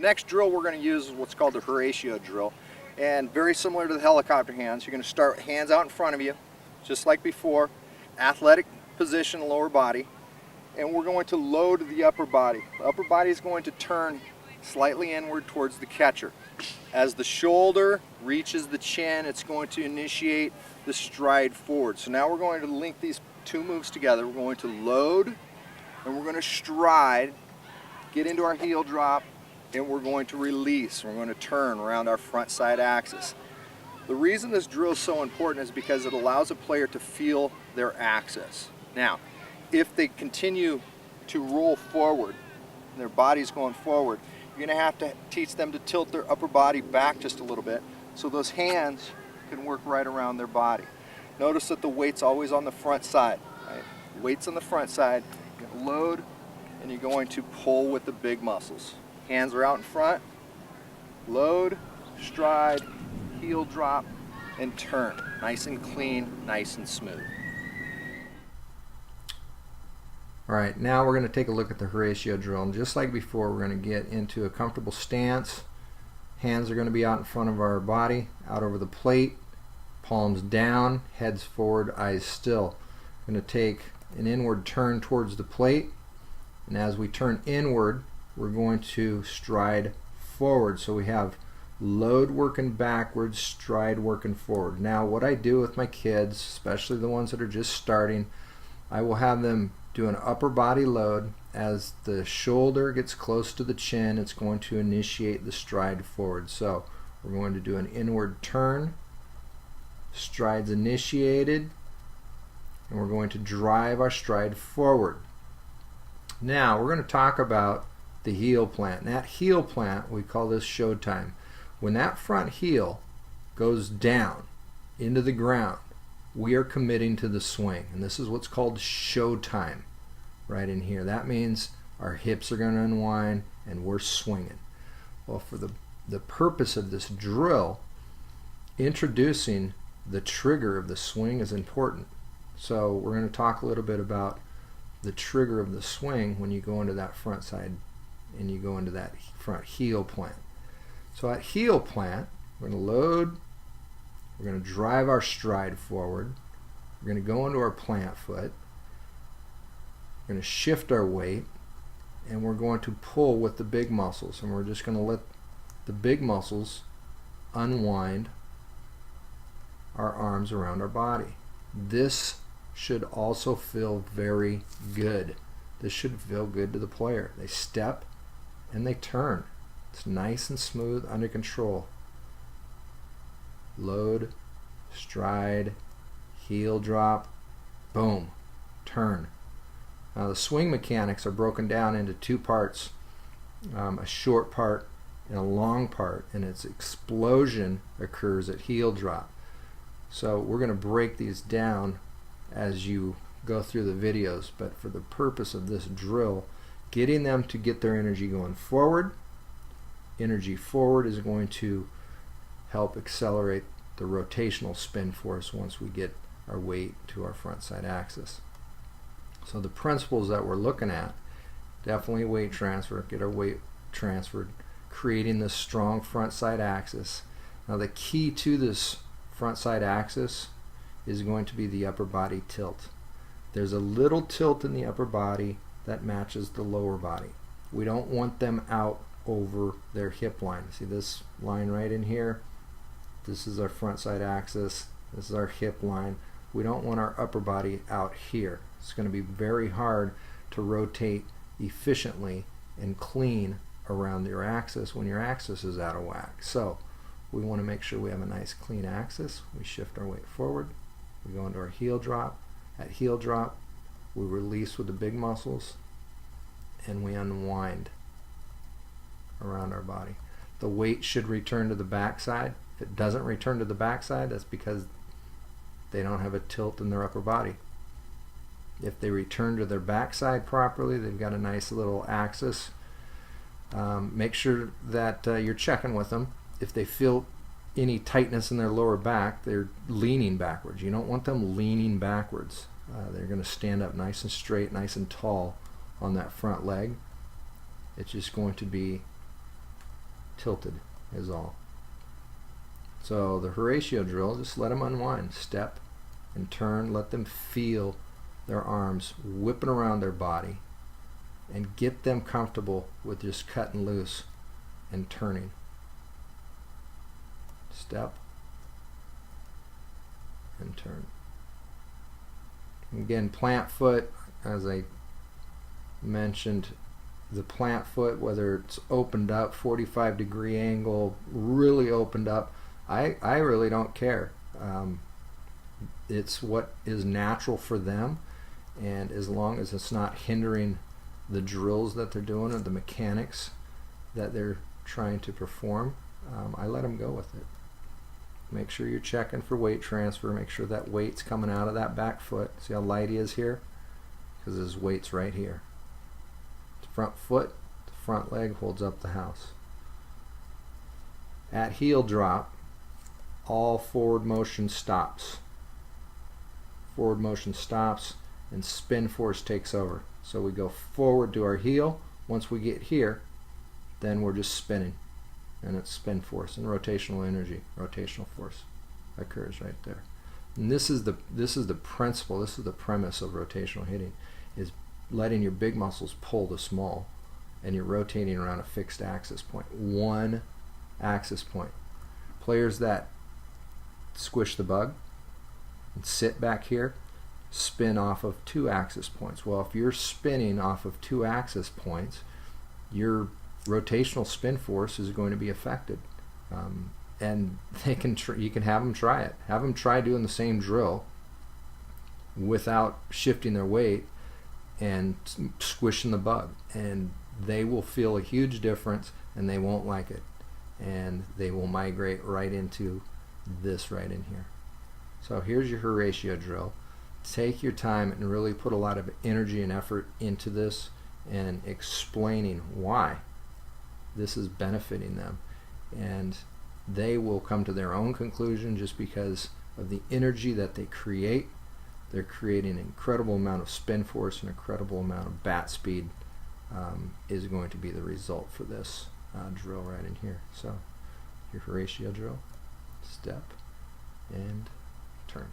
Next drill we're going to use is what's called the Horacio drill. And very similar to the helicopter hands, you're going to start hands out in front of you, just like before, athletic position, lower body, and we're going to load the upper body. The upper body is going to turn slightly inward towards the catcher. As the shoulder reaches the chin, it's going to initiate the stride forward. So now we're going to link these two moves together. We're going to load and we're going to stride, get into our heel drop, and we're going to release. We're going to turn around our front side axis. The reason this drill is so important is because it allows a player to feel their axis. Now, if they continue to roll forward, and their body's going forward, you're going to have to teach them to tilt their upper body back just a little bit so those hands can work right around their body. Notice that the weight's always on the front side. Right? Weight's on the front side. You're going to load and you're going to pull with the big muscles. Hands are out in front. Load, stride, heel drop, and turn. Nice and clean, nice and smooth. Alright, now we're going to take a look at the Horacio drill. And just like before, we're going to get into a comfortable stance. Hands are going to be out in front of our body, out over the plate. Palms down, heads forward, eyes still. We're going to take an inward turn towards the plate. And as we turn inward, we're going to stride forward. So we have load working backwards, stride working forward. Now what I do with my kids, especially the ones that are just starting, I will have them do an upper body load. As the shoulder gets close to the chin, it's going to initiate the stride forward. So we're going to do an inward turn, strides initiated, and we're going to drive our stride forward. Now we're going to talk about the heel plant. And that heel plant, we call this showtime. When that front heel goes down into the ground, we are committing to the swing. And this is what's called showtime right in here. That means our hips are going to unwind and we're swinging. Well, for the purpose of this drill, introducing the trigger of the swing is important. So we're going to talk a little bit about the trigger of the swing when you go into that front side and you go into that front heel plant. So at heel plant, we're going to load, we're going to drive our stride forward, we're going to go into our plant foot, we're going to shift our weight, and we're going to pull with the big muscles, and we're just going to let the big muscles unwind our arms around our body. This should also feel very good. This should feel good to the player. They step and they turn. It's nice and smooth, under control. Load, stride, heel drop, boom, turn. Now the swing mechanics are broken down into two parts, a short part and a long part, and its explosion occurs at heel drop. So we're going to break these down as you go through the videos, but for the purpose of this drill, getting them to get their energy going forward. Energy forward is going to help accelerate the rotational spin force once we get our weight to our front side axis. So the principles that we're looking at, definitely weight transfer, get our weight transferred, creating this strong front side axis. Now the key to this front side axis is going to be the upper body tilt. There's a little tilt in the upper body that matches the lower body. We don't want them out over their hip line. See this line right in here? This is our front side axis. This is our hip line. We don't want our upper body out here. It's going to be very hard to rotate efficiently and clean around your axis when your axis is out of whack. So we want to make sure we have a nice clean axis. We shift our weight forward. We go into our heel drop. At heel drop, we release with the big muscles and we unwind around our body. The weight should return to the backside. If it doesn't return to the backside, that's because they don't have a tilt in their upper body. If they return to their backside properly, they've got a nice little axis. Make sure that you're checking with them. If they feel any tightness in their lower back, they're leaning backwards. You don't want them leaning backwards. They're going to stand up nice and straight, nice and tall on that front leg. It's just going to be tilted is all. So the Horacio drill, just let them unwind. Step and turn. Let them feel their arms whipping around their body, and get them comfortable with just cutting loose and turning. Step and turn. Again, plant foot, as I mentioned, the plant foot, whether it's opened up, 45-degree angle, really opened up, I really don't care. It's what is natural for them, and as long as it's not hindering the drills that they're doing or the mechanics that they're trying to perform, I let them go with it. Make sure you're checking for weight transfer. Make sure that weight's coming out of that back foot. See how light he is here? Because his weight's right here. The front foot, the front leg holds up the house. At heel drop, all forward motion stops. Forward motion stops and spin force takes over. So we go forward to our heel. Once we get here, then we're just spinning. And it's spin force and rotational energy, rotational force occurs right there. And this is the principle, this is the premise of rotational hitting, is letting your big muscles pull the small, and you're rotating around a fixed axis point, one axis point. Players that squish the bug and sit back here spin off of two axis points. Well, if you're spinning off of two axis points, your rotational spin force is going to be affected, and you can have them try it. Have them try doing the same drill without shifting their weight and squishing the bug, and they will feel a huge difference, and they won't like it, and they will migrate right into this right in here. So here's your Horacio drill. Take your time and really put a lot of energy and effort into this and explaining why this is benefiting them, and they will come to their own conclusion just because of the energy that they create. They're creating an incredible amount of spin force, an incredible amount of bat speed is going to be the result for this drill right in here. So your Horacio drill, step and turn.